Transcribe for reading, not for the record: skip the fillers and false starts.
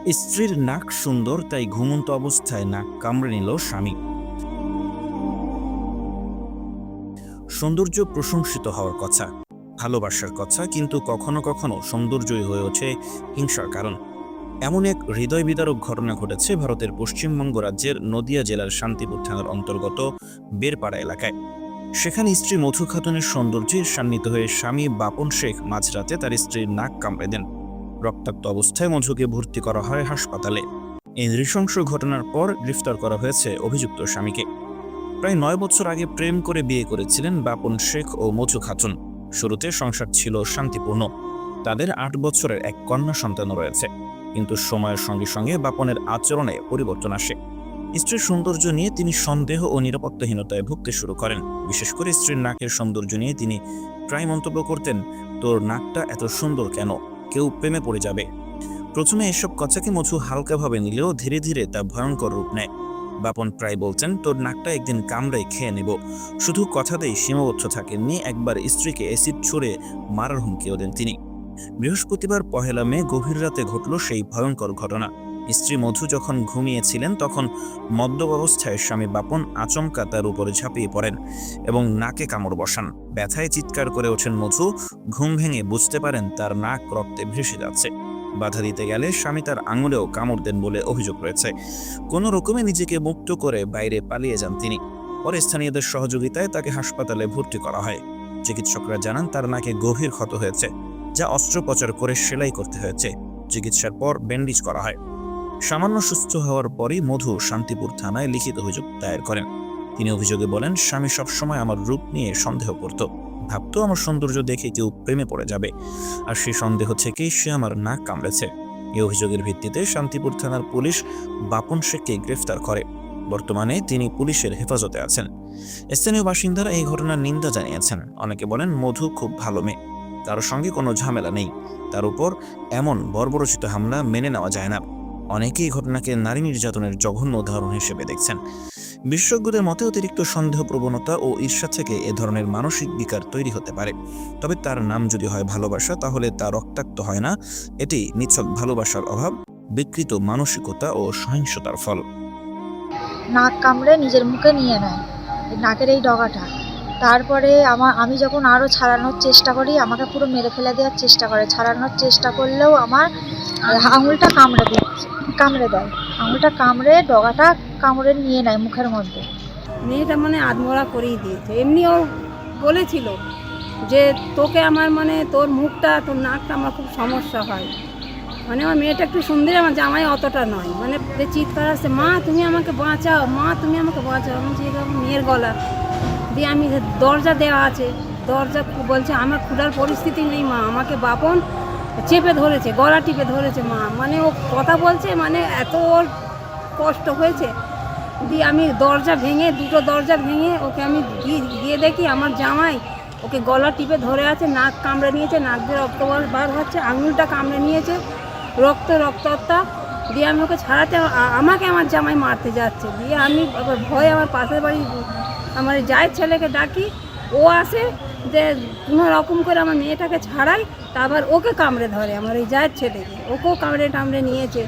স্ত্রীর নাক সুন্দর তাই ঘুমন্ত অবস্থায় নাক কামড়ে নিল স্বামী। সৌন্দর্য প্রশংসিত হওয়ার কথা, ভালোবাসার কথা, কিন্তু কখনো কখনো সৌন্দর্যই হয়ে ওঠে হিংসার কারণ। এমন এক হৃদয় বিদারক ঘটনা ঘটেছে ভারতের পশ্চিমবঙ্গ রাজ্যের নদিয়া জেলার শান্তিপুর থানার অন্তর্গত বেরপাড়া এলাকায়। সেখানে স্ত্রী মধু খাতুনের সৌন্দর্যে ঈর্ষান্বিত হয়ে স্বামী বাপন শেখ মাঝরাতে তার স্ত্রীর নাক কামড়ে দেন। রক্তাক্ত অবস্থায় মধুকে ভর্তি করা হয় হাসপাতালে। এই নৃশংস ঘটনার পর গ্রেফতার করা হয়েছে অভিযুক্ত স্বামীকে। প্রায় 9 বছর আগে প্রেম করে বিয়ে করেছিলেন বাপন শেখ ও মধু খাতুন। শুরুতে সংসার ছিল শান্তিপূর্ণ। তাদের 8 বছরের এক কন্যা সন্তানও রয়েছে। কিন্তু সময়ের সঙ্গে সঙ্গে বাপনের আচরণে পরিবর্তন আসে। স্ত্রীর সৌন্দর্য নিয়ে তিনি সন্দেহ ও নিরাপত্তাহীনতায় ভুগতে শুরু করেন। বিশেষ করে স্ত্রীর নাকের সৌন্দর্য নিয়ে তিনি প্রায় মন্তব্য করতেন, তোর নাকটা এত সুন্দর কেন, কেউ প্রেমে পড়ে যাবে। প্রথমে এসব কথাকে মধু হালকাভাবে নিলেও ধীরে ধীরে তা ভয়ঙ্কর রূপ নেয়। বাপন প্রায় বলতেন, তোর নাকটা একদিন কামড়ায় খেয়ে নেব। শুধু কথাতেই সীমাবদ্ধ থাকেননি, একবার স্ত্রীকে অ্যাসিড ছুঁড়ে মারার হুমকিও দেন তিনি। বৃহস্পতিবার 1 মে গভীর রাতে ঘটল সেই ভয়ঙ্কর ঘটনা। স্ত্রী মধু যখন ঘুমিয়েছিলেন তখন মদ্যপ অবস্থায় স্বামী বাপন আচমকা তার উপরে ঝাঁপিয়ে পড়েন এবং নাকে কামড় বসান। ব্যথায় চিৎকার করে ওঠেন মধু। ঘুম ভেঙে বুঝতে পারেন তার নাক রক্তে ভেসে যাচ্ছে। বাধা দিতে গেলে স্বামী তার আঙুলেও কামড় দেন বলে অভিযোগ রয়েছে। কোনো রকমে নিজেকে মুক্ত করে বাইরে পালিয়ে যান তিনি। পরে স্থানীয়দের সহযোগিতায় তাকে হাসপাতালে ভর্তি করা হয়। চিকিৎসকরা জানান তার নাকে গভীর ক্ষত হয়েছে, যা অস্ত্রোপচার করে সেলাই করতে হয়েছে। চিকিৎসার পর ব্যান্ডেজ করা হয়। সামান্য সুস্থ হওয়ার পরই মধু শান্তিপুর থানায় লিখিত অভিযোগ দায়ের করেন। তিনি অভিযোগে বলেন, স্বামী সবসময় আমার রূপ নিয়ে সন্দেহ করত, ভাবতো আমার সৌন্দর্য দেখে কেউ প্রেমে পড়ে যাবে, আর সেই সন্দেহ থেকেই সে আমার নাক কামড়েছে। এই অভিযোগের ভিত্তিতে শান্তিপুর থানার পুলিশ বাপন শেখকে গ্রেফতার করে। বর্তমানে তিনি পুলিশের হেফাজতে আছেন। স্থানীয় বাসিন্দারা এই ঘটনার নিন্দা জানিয়েছেন। অনেকে বলেন, মধু খুব ভালো মেয়ে, কারোর সঙ্গে কোনো ঝামেলা নেই, তার উপর এমন বর্বরচিত হামলা মেনে নেওয়া যায় না। অনেকেই এই ঘটনাকে নারী নির্যাতনের জঘন্য উদাহরণ হিসেবে দেখছেন। বিশেষজ্ঞদের মতে অতিরিক্ত সন্দেহ প্রবণতা ও ঈর্ষা থেকে এ ধরনের মানসিক বিকার তৈরি হতে পারে। তবে তার নাম যদি হয় ভালোবাসা, তাহলে তা রক্তাক্ত হয় না। এটি নিছক ভালোবাসার অভাব, বিকৃত মানসিকতা ও সহিংসতার ফল। নাক কামড়ে নিজের মুখে নিয়ে নেয় এই নাকের এই ডগাটা। তারপরে আমি যখন আরও ছাড়ানোর চেষ্টা করি, আমাকে পুরো মেরে ফেলে দেওয়ার চেষ্টা করে। ছাড়ানোর চেষ্টা করলেও আমার আঙুলটা কামড়ে দেয়। আঙুলটা কামড়ে ডগাটা কামড়ে নিয়ে নেয় মুখের মধ্যে। মেয়েটা মানে আধমরা করেই দিয়েছে। এমনিও বলেছিল যে তোকে আমার মানে তোর মুখটা তোর নাকটা আমার খুব সমস্যা হয়। মানে আমার মেয়েটা একটু সুন্দরী, আমার জামাই অতটা নয়। মানে যে চিৎকার আসছে, মা তুমি আমাকে বাঁচাও, মা তুমি আমাকে বাঁচাও। আমি যে মেয়ের গলা দিয়ে আমি দরজা দেওয়া আছে, দরজা বলছে আমার খোলার পরিস্থিতি নেই মা, আমাকে বাপন চেপে ধরেছে, গলা টিপে ধরেছে মা। মানে ও কথা বলছে, মানে এত ওর কষ্ট হয়েছে। দিয়ে আমি দরজা ভেঙে, দুটো দরজা ভেঙে ওকে আমি গিয়ে দেখি আমার জামাই ওকে গলা টিপে ধরে আছে, নাক কামড়ে নিয়েছে, নাক দিয়ে রক্ত বার হচ্ছে, আঙুলটা কামড়ে নিয়েছে, রক্তটা দিয়ে আমি ওকে ছাড়াতে, আমাকে আমার জামাই মারতে যাচ্ছে। দিয়ে আমি ভয়ে আমার পাশের বাড়ি আমার জায়ের ছেলেকে ডাকি, ও আসে, যে কোনো রকম করে আমার মেয়েটাকে ছাড়াই, তারপর ওকে কামড়ে ধরে, আমার এই জায়ের ছেলেকে, ওকেও কামড়ে নিয়েছে।